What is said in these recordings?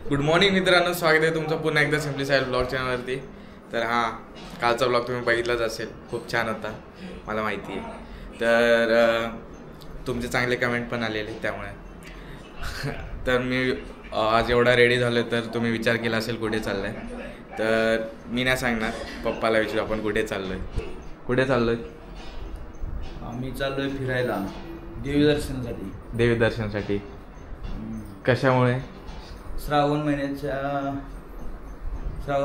Good morning मित्रांनो, स्वागत आहे तुमचं पुन्हा एकदा सिम्पली स्टाईल ब्लॉग चॅनलवरती. तर हां, कालचा ब्लॉग तुम्ही बघितलाच असेल, खूप छान होता मला माहिती आहे. तर तुमचे चांगले कमेंट पण आलेले त्यामुळे तर मी आज एवढा रेडी झालो. तर तुम्ही विचार केला असेल कुठे चाललं आहे, तर मी नाही सांगणार, पप्पाला विचारू आपण कुठे चाललो आहे. कुठे चाललो आहे? आम्ही चाललोय फिरायला देवी दर्शनासाठी. देवी दर्शनासाठी कशामुळे? श्रावण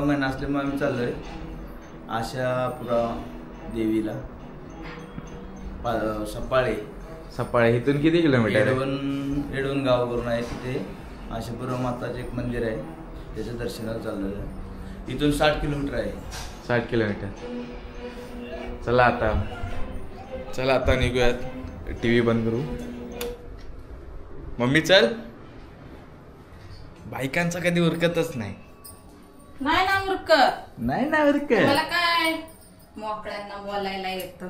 महिना असल्यामुळे आम्ही चाललोय आशापुरा देवीला. सपाळे इथून किती किलोमीटर? एडवन गावावरून आहे. तिथे आशापुरा माताचे एक मंदिर आहे, त्याच्या दर्शनाला चाललोय. इथून 60 किलोमीटर आहे. 60 किलोमीटर. चला आता निघूयात. टी व्ही बंद करू. मम्मी चल. बायकांचा कधी उरकतच नाही. नाही ना उरकत. मला काय मोकळ्यांना बोलायला येतं.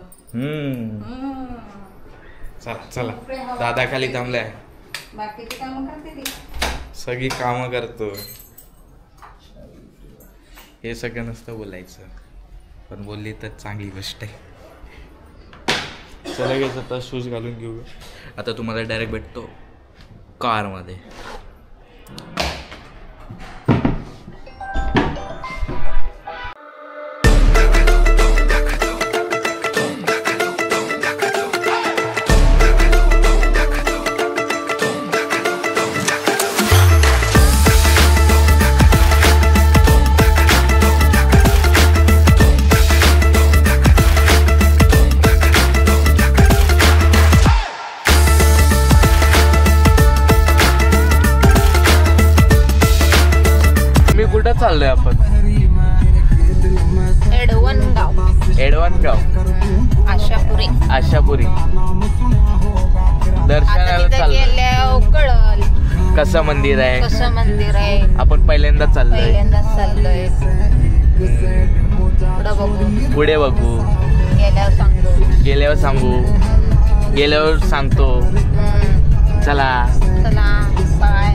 चला दादा खाली थांबलाय. बाकीची कामं करते ती. सगळी कामं करतो. हे सगळं नसतं बोलायचं, पण बोलली तर चांगली गोष्ट आहे. चला घ्यायचं आता शूज घालून घेऊ. आता तुम्हाला डायरेक्ट भेटतो कारमध्ये. चाललोय आपण एडवनगाव आशापुरी दर्शनाला चाललोय. कसं मंदिर आहे आपण पहिल्यांदा चाललोय. पुढे बघू, गेल्यावर सांगतो. चला बाय.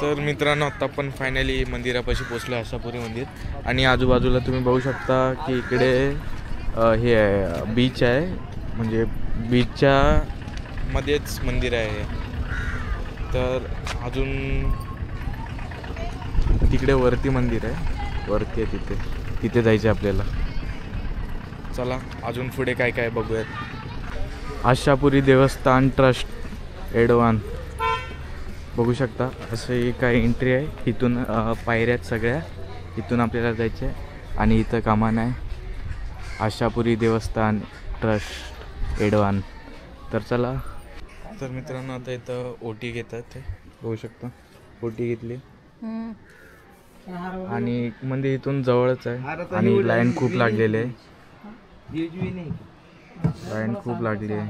तर मित्रांनो, आता आपण फायनली मंदिरापाशी पोचलो, आशापुरी मंदिर. आणि आजूबाजूला तुम्ही बघू शकता की इकडे हे आहे, बीच आहे. म्हणजे बीचच्या मध्येच मंदिर आहे. तर अजून तिकडे वरती मंदिर आहे, वरती आहे, तिथे जायचं आहे आपल्याला. चला अजून पुढे काय काय बघूयात. आशापुरी देवस्थान ट्रस्ट एडवान बघू शकता. असे काय एंट्री आहे. इथून पायऱ्या आहेत सगळ्या, इथून आपल्याला जायचं आहे. आणि इथं कामान आहे आशापुरी देवस्थान ट्रस्ट एडवान. तर चला. तर मित्रांनो, आता इथं ओटी घेतात, बघू शकता. ओटी घेतली आणि मंदिर इथून जवळच आहे. आणि लाईन खूप लागलेली आहे,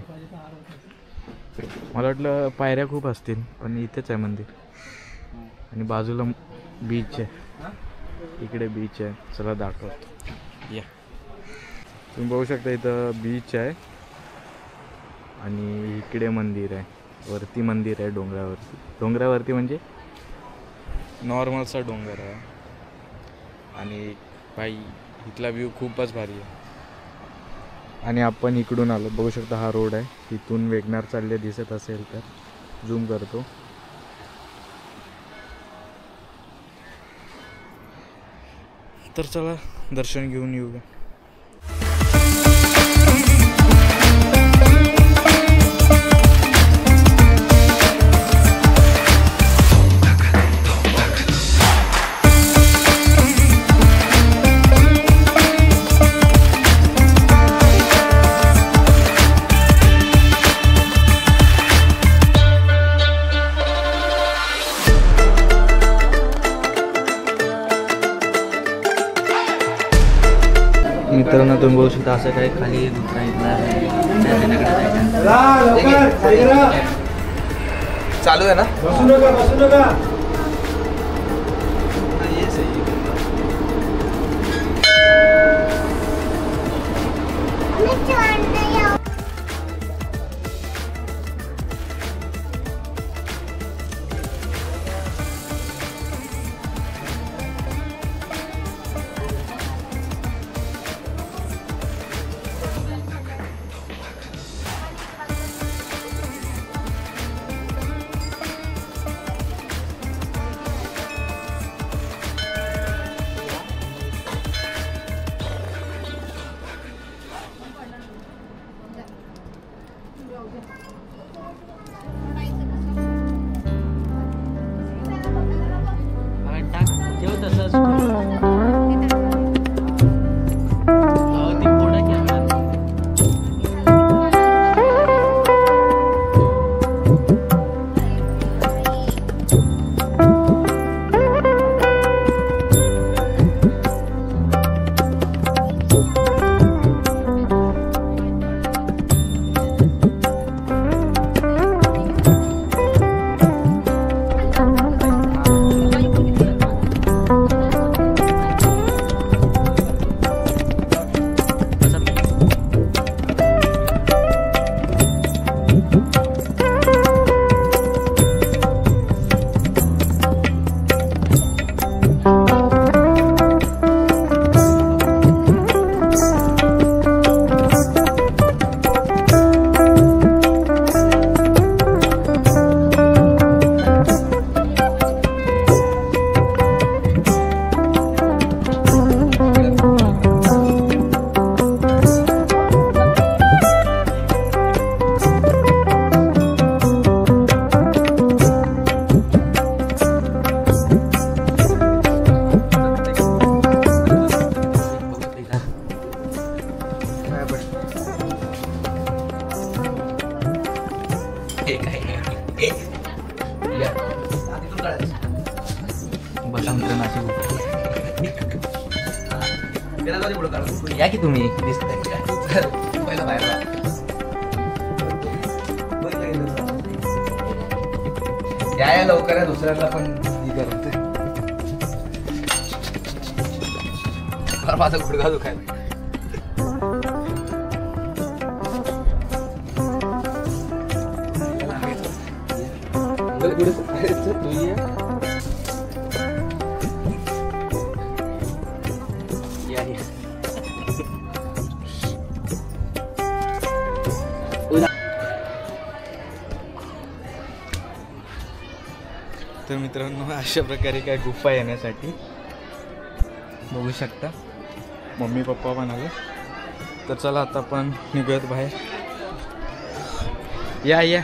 मला वाटलं पायऱ्या खूप असतील, पण इथेच आहे मंदिर. आणि बाजूला बीच आहे, इकडे बीच आहे. चला दाखवतो या. तुम्ही बघू शकता इथं बीच आहे आणि इकडे मंदिर आहे. वरती मंदिर आहे डोंगरावरती म्हणजे नॉर्मलचा डोंगर आहे. आणि बाई इथला व्ह्यू खूपच भारी आहे. आणि आपण इकडून आलो, बघू शकता हा रोड आहे. इथून वेगनार चालले दिसत असेल तर झूम करतो. तर चला दर्शन घेऊन येऊया. मित्रांनो, तुम्ही बघू शकता असं काय खाली चालू आहे ना. या की तुम्ही दिसताय पहिला बाहेर या लवकर आहे दुसऱ्याला पण माझा गुडघा दुखायला तर मित्रांनो अशा प्रकारे काय गुफा येण्यासाठी बघू शकता मम्मी पप्पा पण आले. तर चला आता आपण निघूयात बाहेर. या या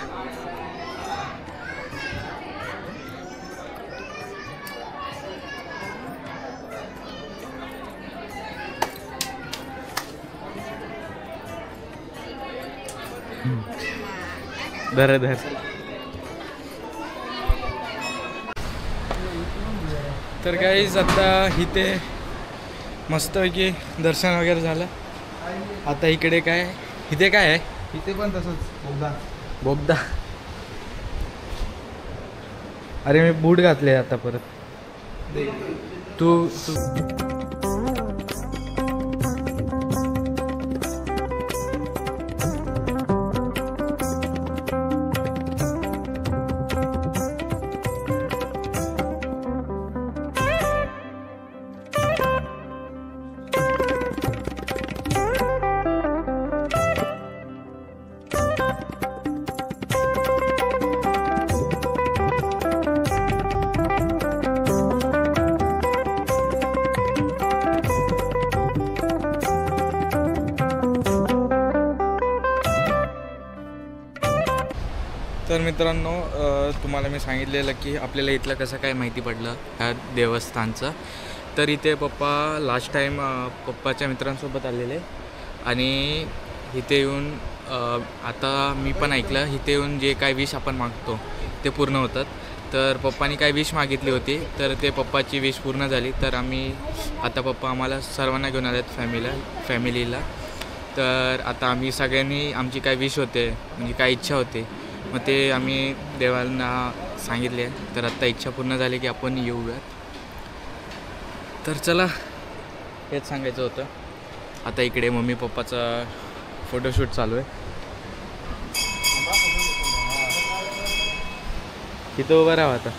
धर धर. तर गाईज आता इथे मस्तपैकी दर्शन वगैरे झालं. आता इकडे काय इथे काय आहे? इथे पण तसंच बोगदा बोगदा. अरे मी बूट घातले आता परत. तू तर मित्रांनो तुम्हाला मी सांगितलेलं की आपल्याला इथलं कसं काय माहिती पडलं ह्या देवस्थानचं. तर इथे पप्पा लास्ट टाईम पप्पाच्या मित्रांसोबत आलेले आणि इथे येऊन आता मी पण ऐकलं इथे येऊन जे काय विश आपण मागतो ते पूर्ण होतात. तर पप्पानी काय विश मागितली होती तर ते पप्पाची विश पूर्ण झाली. तर आम्ही आता पप्पा आम्हाला सर्वांना घेऊन आलेत फॅमिलीला. तर आता आम्ही सगळ्यांनी आमची काय विश होते म्हणजे काय इच्छा होते मग ते आम्ही देवांना सांगितले. तर आत्ता इच्छा पूर्ण झाली की आपण येऊयात. तर चला हेच सांगायचं होतं. आता इकडे मम्मी पप्पाचा फोटोशूट चालू आहे. तिथं उभं राहा आता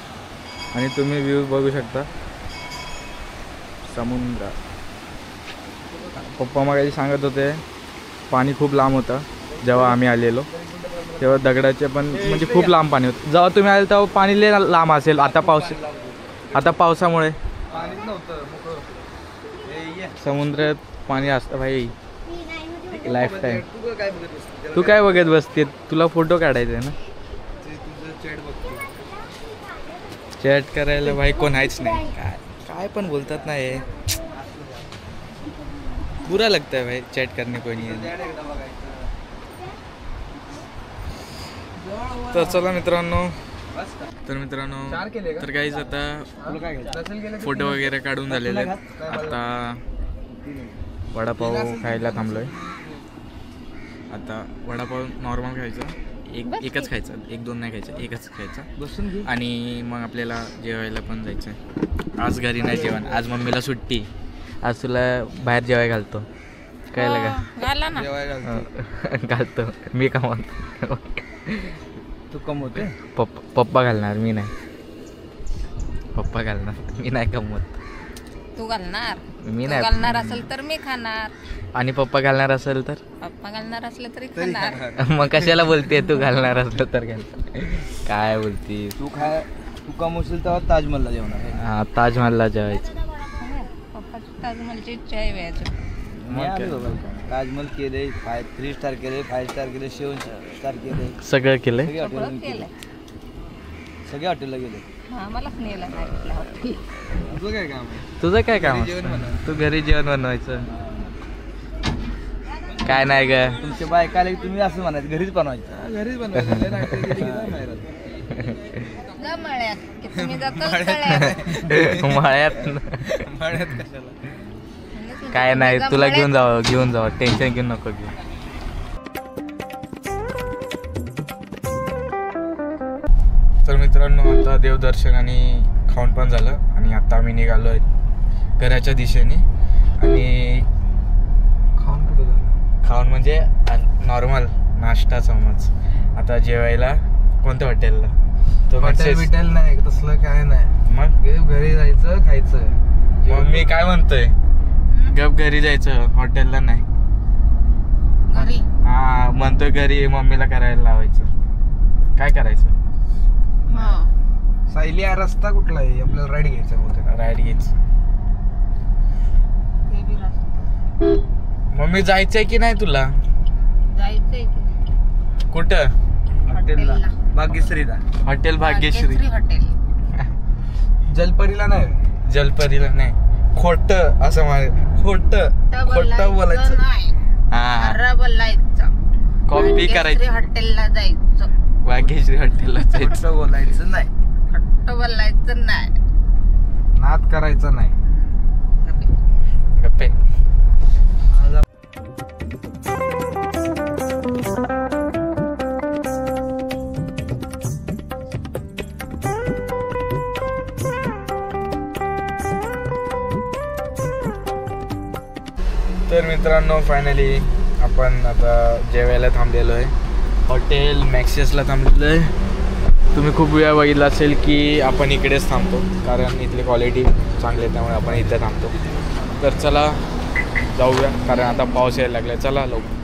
आणि तुम्ही व्ह्यू बघू शकता समुद्र. पप्पा मग सांगत होते पाणी खूप लांब होतं जेव्हा आम्ही आलेलो तेव्हा दगडाचे पण म्हणजे खूप लांब पाणी होतं. जेव्हा तुम्ही आले तेव्हा पाणी लय लांब असेल. आता पावसामुळे समुद्रात पाणी असतं भाई. Life time. तू काय बघत बसते? तुला फोटो काढायचा आहे ना? चॅट करायला भाई कोण आहेच नाही. काय काय पण बोलतात ना हे. बुरा लगता है भाई चैट करने को नहीं है. तर चला मित्रांनो, तर काहीच आता फोटो वगैरे काढून झालेले आहेत. आता वडापाव खायला थांबलोय. आता वडापाव नॉर्मल खायचा, एकच खायचा, 1-2 नाही खायचा, एकच खायचा. आणि मग आपल्याला जेवायला पण जायचं आहे. आज घरी नाही जेवण, आज मम्मीला सुट्टी. आज तुला बाहेर जेवाय घालतो. काय घालतो मी कमवतो. तू कमवते? पप्पा घालणार, मी नाही. पप्पा घालणार, मी नाही कमवत. तू घालणार? मी नाही घालणार असेल तर मी खाणार. आणि पप्पा घालणार असेल तर? पप्पा घालणार असलं तरी खाणार. मग कशाला बोलते तू घालणार असलं तर घालणार? काय बोलती तू कमवशील तेव्हा ताजमहलला जेवणार. हा, ताजमहलला जेवायचं. पप्पाची ताजमहलची इच्छा आहे व्यायचं. ताजमहल केले, 3 स्टार केले, 5 स्टार केले, 7 स्टार केले, सगळं केलंय. सगळ्या हॉटेलला गेले. आम्हालाच नेलं नाही. तुझं काय काम? तू घरी जेवण बनवायचं. काय नाही ग, तुमच्या बायकाला तुम्ही असं म्हणायचं घरीच बनवायचं. घरीच मळ्यात काय नाही, तुला घेऊन जावं, टेन्शन घेऊन नको घेऊ. तर मित्रांनो, आता देवदर्शन आणि खाऊन पण झालं आणि आता आम्ही निघालो आहे घराच्या दिशेने. आणि खाऊन म्हणजे नॉर्मल नाश्ता समज. आता जेवायला कोणत्या हॉटेलला? तो हॉटेल नाही तसलं काय नाही. मग घरी जायचं, खायचं. मग मी काय म्हणतोय, गप घरी जायचं, हॉटेलला नाही. हा म्हणतोय घरी मम्मीला करायला लावायचं. काय करायचं? सायली हा रस्ता कुठला आहे? आपल्याला राईड घ्यायचा होता. राईड घ्यायचं. मम्मी जायचंय की नाही तुला? जायचंय कुठं? हॉटेलला भाग्यश्रीला. हॉटेल भाग्यश्री. हॉटेल. जलपरीला नाही. जलपरीला नाही. खोट असं खोट बोलायचं. हा बोलायचं. कॉपी करायची. हॉटेलला जायचं. भाग्यश्री हॉटेलला जायचं. बोलायचं नाही. खट्ट बोलायचं नाही. नाद करायचा नाही. गप्पे. तर मित्रांनो, फायनली आपण आता जेवायला थांबलेलो आहे. हॉटेल मॅक्सिसला थांबलेलो आहे. तुम्ही खूप वेळा बघितलं असेल की आपण इकडेच थांबतो, कारण इथली क्वालिटी चांगली आहे, त्यामुळे आपण इथे थांबतो. तर चला जाऊया, कारण आता पाऊस यायला लागला. चला लवकर.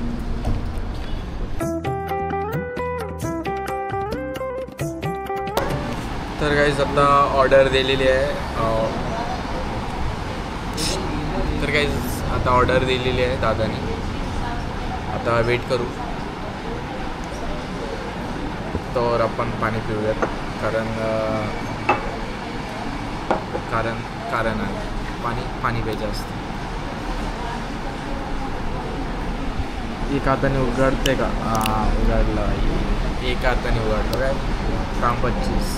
तर गाईज आता ऑर्डर दिलेली आहे. तर गाईज आता ऑर्डर दिलेली आहे दादानी. आता वेट करू, तर आपण पाणी पिऊयात, कारण पाणी पाहिजे असतं. एक हाताने उघडते का? हां, उघडलं. एक हाताने उघडलं काय? काम 25.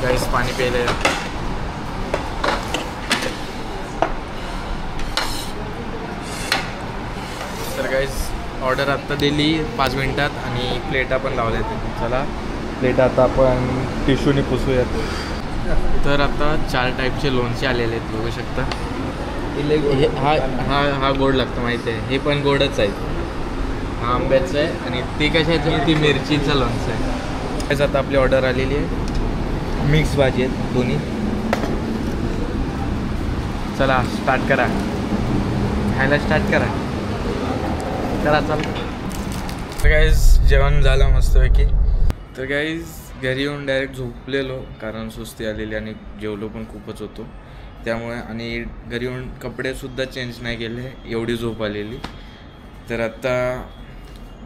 गाईस पाणी प्यायले. तर गाईस ऑर्डर आत्ता दिली 5 मिनिटात आणि प्लेटा पण लावल्या त्यांनी. चला प्लेटा आता आपण टिश्यूने पुसूयात. तर आता 4 टाईपचे लोणचे आलेले आहेत, बघू शकता. हा गोड लागतो माहिती आहे. हे पण गोडच आहे. हा आंब्याचं आहे आणि ते कशाचं? ती मिरचीचं लोणचं आहे. आता आपली ऑर्डर आलेली आहे. मिक्स भाजी आहेत दोन्ही. चला स्टार्ट करा, खायला स्टार्ट करा. चला चला. तर गाईज जेवण झालं मस्तपैकी. तर गाईज घरी येऊन डायरेक्ट झोपलेलो, कारण सुस्ती आलेली आणि जेवलो पण खूपच होतो त्यामुळे. आणि घरी येऊन कपडेसुद्धा चेंज नाही केले, एवढी झोप आलेली. तर आत्ता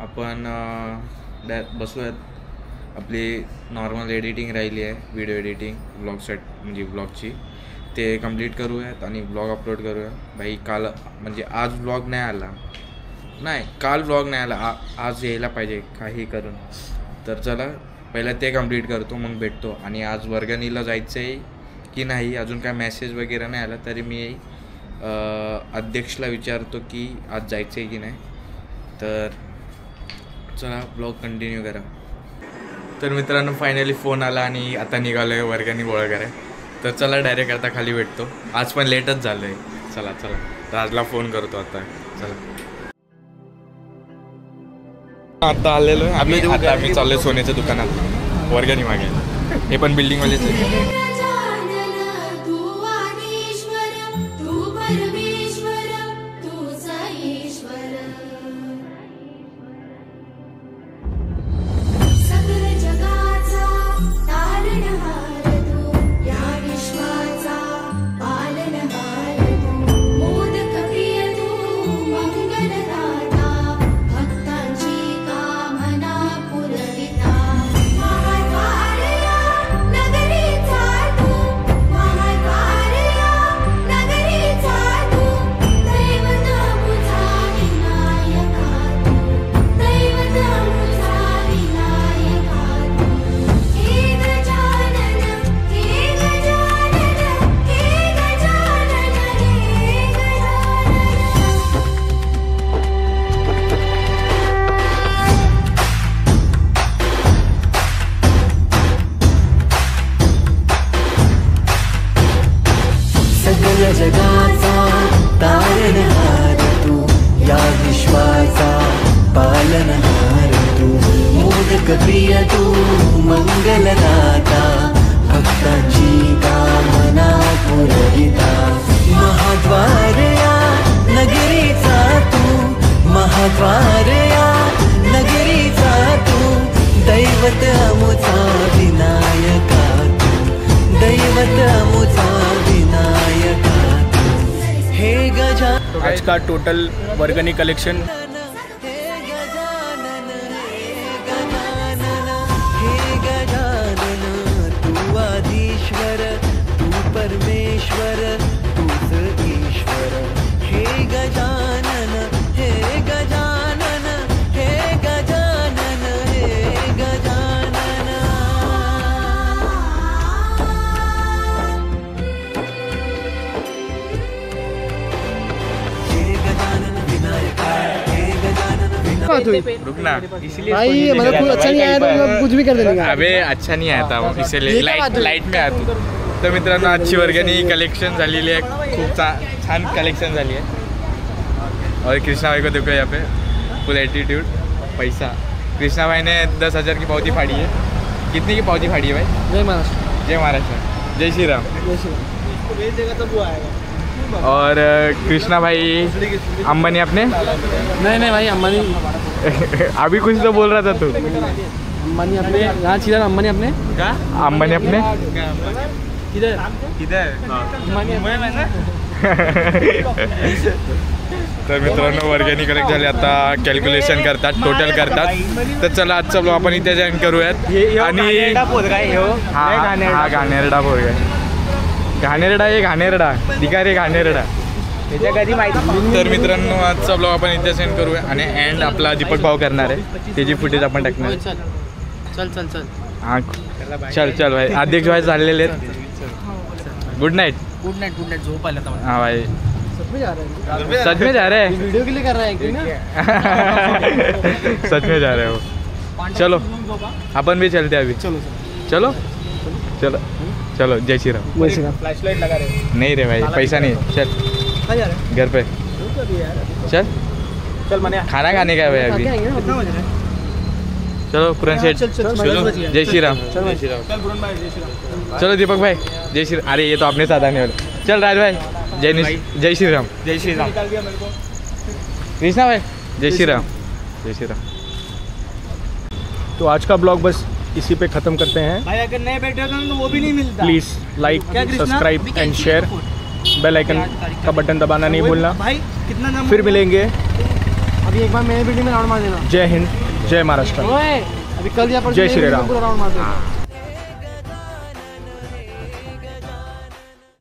आपण बसूयात. आपली नॉर्मल एडिटिंग राहिली आहे, व्हिडिओ एडिटिंग ब्लॉगसाठी, म्हणजे ब्लॉगची, ते कंप्लीट करूयात आणि ब्लॉग अपलोड करूया. भाई काल म्हणजे आज ब्लॉग नाही आला, नाही काल ब्लॉग नाही आला, आज यायला पाहिजे काही करून. तर चला पहिला ते कंप्लीट करतो, मग भेटतो. आणि आज वर्गणीला जायचं आहे की नाही, अजून काय मेसेज वगैरे नाही आला, तरी मी अध्यक्षला विचारतो की आज जायचं आहे की नाही. तर चला ब्लॉग कंटिन्यू करा. तर मित्रांनो फायनली फोन आला आणि आता निघालो आहे वर्गणी गोळा कराय. तर चला डायरेक्ट आता खाली भेटतो. आज पण लेटच झालं आहे. चला राजला फोन करतो आता. चला आता आलेलो आहे आम्ही चाललोय सोन्याच्या दुकानात वर्गणी मागायला. हे पण बिल्डिंगवालेच आहे. जगाचा तारणहार तू, या विश्वाचा पालनहार तू, मोदक प्रिय तू, मंगलदाता, भक्तांची कामना पुरविता. महाद्वार या नगरीचा तू, महाद्वार या नगरीचा तू, दैवत अमुचा विनायका तू, दैवत अमुचा विनायका. हे गजा आज का टोटल वर्गणी कलेक्शन हे गजानन तू आदिश्वर, तू परमेश्वर, तूच ईश्वर. हे गजानन, हे गजानन, हे गजानन, हे गजानन. हे गजानन विनायक, हे गजानन विनायक. रुक ना, भाई मतलब कुछ अच्छा नहीं आया तो कुछ भी कर देंगे. अबे अच्छा नहीं आया था इसलिए लाईट में आया तो. तर मित्रांनो आजची वर्गणी कलेक्शन झालेली आहे, खूप छान कलेक्शन झाली आहे. और कृष्णा भाई को देखो यहाँ पे फुल एटीट्यूड. पैसा कृष्णा भाई ने 10,000 की पावती फाड़ी है. कितनी की पावती फाड़ी है भाई? जय महाराष्ट्र. जय महाराष्ट्र, जय श्री राम. जय श्री राम. भेज देगा तो वो आएगा. और कृष्णा भाई अंबानी अपने नहीं भाई अंबानी अभी कुछ तो बोल रहा था तू. अंबानी अपने यहाँ सीधा अंबानी अपने अंबानी अपने किधर किधर अंबानी तर मित्रांनो वर्गणी कलेक्ट झाले. आता कॅल्क्युलेशन करतात, टोटल करतात. तर चला आजचा ब्लॉग आपण इथे जॉईन करूयात. आणि हा घाणेरडा पोरगा आहे. घाणेरडा आहे, घाणेरडा दिका रे घाणेरडा. तर मित्रांनो आजचा ब्लॉग आपण इथे सेंड करूया आणि एंड आपला दीपक भाऊ करणार आहे, त्याची फुटेज आपण टाकणार. चल हां चल भाई. अध्यक्ष भाई चाललेले आहेत. Good night. झोप आला था. हाँ भाई सच में जा रहे हैं. वीडियो के लिए कर रहा है ना. सच में जा रहे हो. चलो अपन भी चलते अभी. चलो चलो जय श्री राम. फ्लैशलाइट लगा रहे. नहीं रे भाई पैसा नहीं. चल घर पे चल मने खाना खाने का है भाई अभी. चलो पुरन सेठ. जय श्री राम. चलो दीपक भाई जय श्री. अरे ये तो अपने साथ आने वाले. चल राज भाई जय श्री राम. जय श्री राम. कृष्णा भाई जय श्री राम. जय श्री राम. तो आज का ब्लॉग बस इसी पे ख़त्म करते हैं। भाई अगर नए बैठे हो तो वो भी नहीं मिलता। प्लीज़ लाइक, क्या Krishna? Subscribe and share, bell icon का बटन दबाना नहीं भूलना। भाई कितना नाम फिर मिलेंगे। अभी एक बार मेरे बिल्डिंग में राउंड मार देना। जय हिंद, जय महाराष्ट्र, ओए अभी कल या परसों जय मेरी श्री बिल्डिंग राम। में पूरा राउंड मार देना।